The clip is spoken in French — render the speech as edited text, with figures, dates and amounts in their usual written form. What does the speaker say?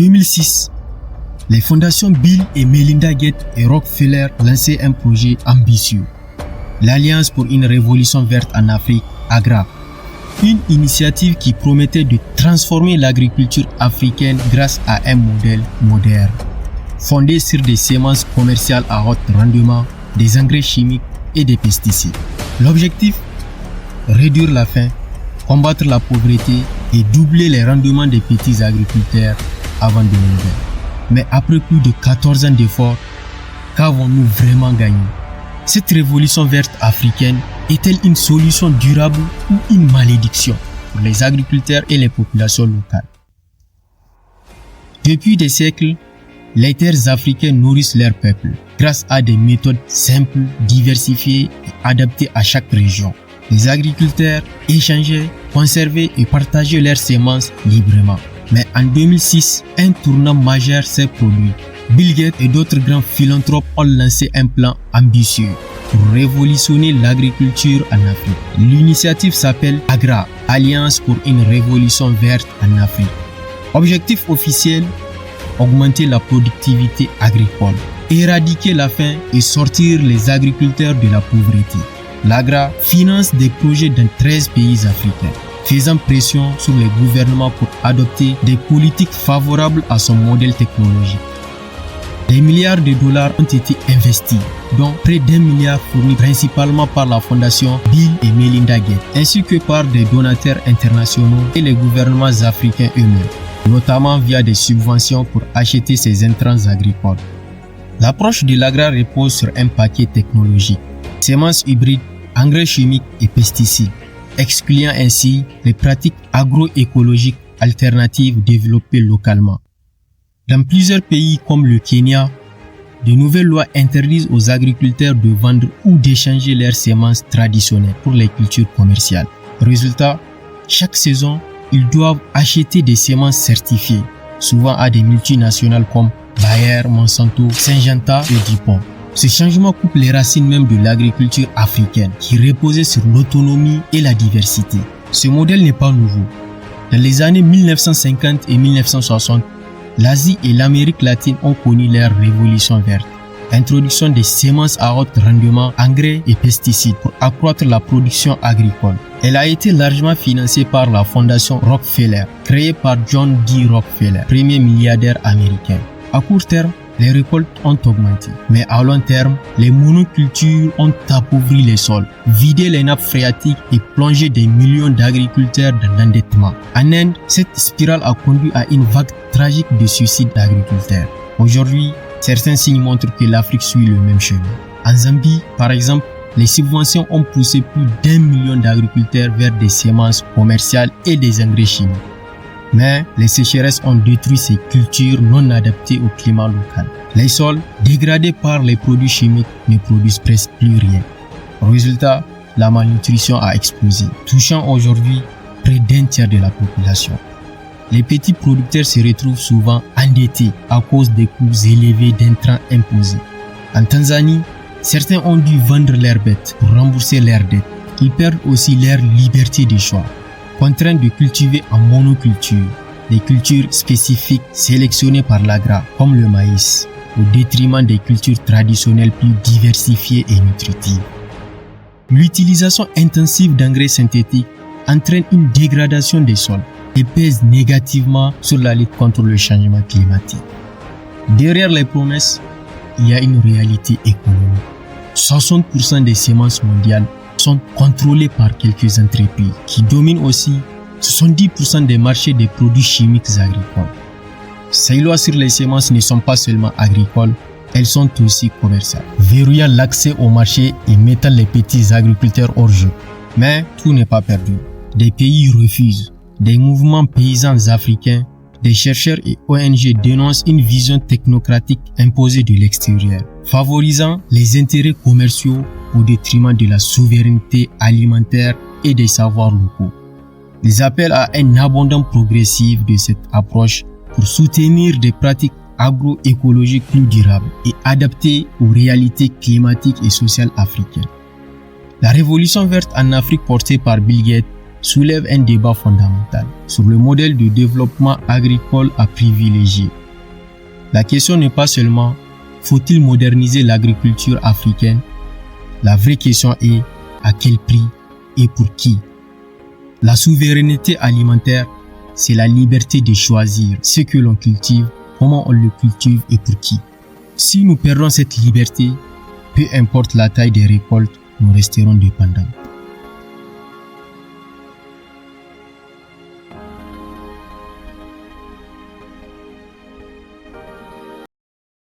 2006, les fondations Bill et Melinda Gates et Rockefeller lançaient un projet ambitieux, l'Alliance pour une révolution verte en Afrique, AGRA. Une initiative qui promettait de transformer l'agriculture africaine grâce à un modèle moderne, fondé sur des semences commerciales à haut rendement, des engrais chimiques et des pesticides. L'objectif, réduire la faim, combattre la pauvreté et doubler les rendements des petits agriculteurs avant 2020. Mais après plus de 14 ans d'efforts, qu'avons-nous vraiment gagné? Cette révolution verte africaine est-elle une solution durable ou une malédiction pour les agriculteurs et les populations locales? Depuis des siècles, les terres africaines nourrissent leur peuple grâce à des méthodes simples, diversifiées et adaptées à chaque région. Les agriculteurs échangeaient, conservaient et partageaient leurs semences librement. Mais en 2006, un tournant majeur s'est produit. Bill Gates et d'autres grands philanthropes ont lancé un plan ambitieux pour révolutionner l'agriculture en Afrique. L'initiative s'appelle AGRA, Alliance pour une révolution verte en Afrique. Objectif officiel, augmenter la productivité agricole, éradiquer la faim et sortir les agriculteurs de la pauvreté. L'AGRA finance des projets dans 13 pays africains, faisant pression sur les gouvernements pour adopter des politiques favorables à son modèle technologique. Des milliards de dollars ont été investis, dont près d'1 milliard fournis principalement par la fondation Bill et Melinda Gates, ainsi que par des donateurs internationaux et les gouvernements africains eux-mêmes, notamment via des subventions pour acheter ces intrants agricoles. L'approche de l'AGRA repose sur un paquet technologique, semences hybrides, engrais chimiques et pesticides, excluant ainsi les pratiques agroécologiques alternatives développées localement. Dans plusieurs pays comme le Kenya, de nouvelles lois interdisent aux agriculteurs de vendre ou d'échanger leurs semences traditionnelles pour les cultures commerciales. Résultat, chaque saison, ils doivent acheter des semences certifiées, souvent à des multinationales comme Bayer, Monsanto, Syngenta et DuPont. Ce changement coupe les racines même de l'agriculture africaine qui reposait sur l'autonomie et la diversité. Ce modèle n'est pas nouveau. Dans les années 1950 et 1960, l'Asie et l'Amérique latine ont connu leur révolution verte. Introduction des semences à haut rendement, engrais et pesticides pour accroître la production agricole. Elle a été largement financée par la fondation Rockefeller, créée par John D. Rockefeller, premier milliardaire américain. À court terme, les récoltes ont augmenté, mais à long terme, les monocultures ont appauvri les sols, vidé les nappes phréatiques et plongé des millions d'agriculteurs dans l'endettement. En Inde, cette spirale a conduit à une vague tragique de suicides d'agriculteurs. Aujourd'hui, certains signes montrent que l'Afrique suit le même chemin. En Zambie, par exemple, les subventions ont poussé plus d'1 million d'agriculteurs vers des semences commerciales et des engrais chimiques. Mais les sécheresses ont détruit ces cultures non adaptées au climat local. Les sols, dégradés par les produits chimiques, ne produisent presque plus rien. Résultat, la malnutrition a explosé, touchant aujourd'hui près d'1 tiers de la population. Les petits producteurs se retrouvent souvent endettés à cause des coûts élevés d'intrants imposés. En Tanzanie, certains ont dû vendre leurs bêtes pour rembourser leurs dettes. Ils perdent aussi leur liberté de choix, contraints de cultiver en monoculture, des cultures spécifiques sélectionnées par l'AGRA, comme le maïs, au détriment des cultures traditionnelles plus diversifiées et nutritives. L'utilisation intensive d'engrais synthétiques entraîne une dégradation des sols et pèse négativement sur la lutte contre le changement climatique. Derrière les promesses, il y a une réalité économique. 60% des semences mondiales sont contrôlées par quelques entreprises qui dominent aussi 70% des marchés des produits chimiques agricoles. Ces lois sur les semences ne sont pas seulement agricoles, elles sont aussi commerciales, verrouillant l'accès au marché et mettant les petits agriculteurs hors jeu. Mais tout n'est pas perdu. Des pays refusent. Des mouvements paysans africains, des chercheurs et ONG dénoncent une vision technocratique imposée de l'extérieur, favorisant les intérêts commerciaux au détriment de la souveraineté alimentaire et des savoirs locaux. Ils appellent à un abandon progressif de cette approche pour soutenir des pratiques agroécologiques plus durables et adaptées aux réalités climatiques et sociales africaines. La révolution verte en Afrique portée par Bill Gates soulève un débat fondamental sur le modèle de développement agricole à privilégier. La question n'est pas seulement faut-il moderniser l'agriculture africaine? La vraie question est à quel prix et pour qui? La souveraineté alimentaire, c'est la liberté de choisir ce que l'on cultive, comment on le cultive et pour qui. Si nous perdons cette liberté, peu importe la taille des récoltes, nous resterons dépendants.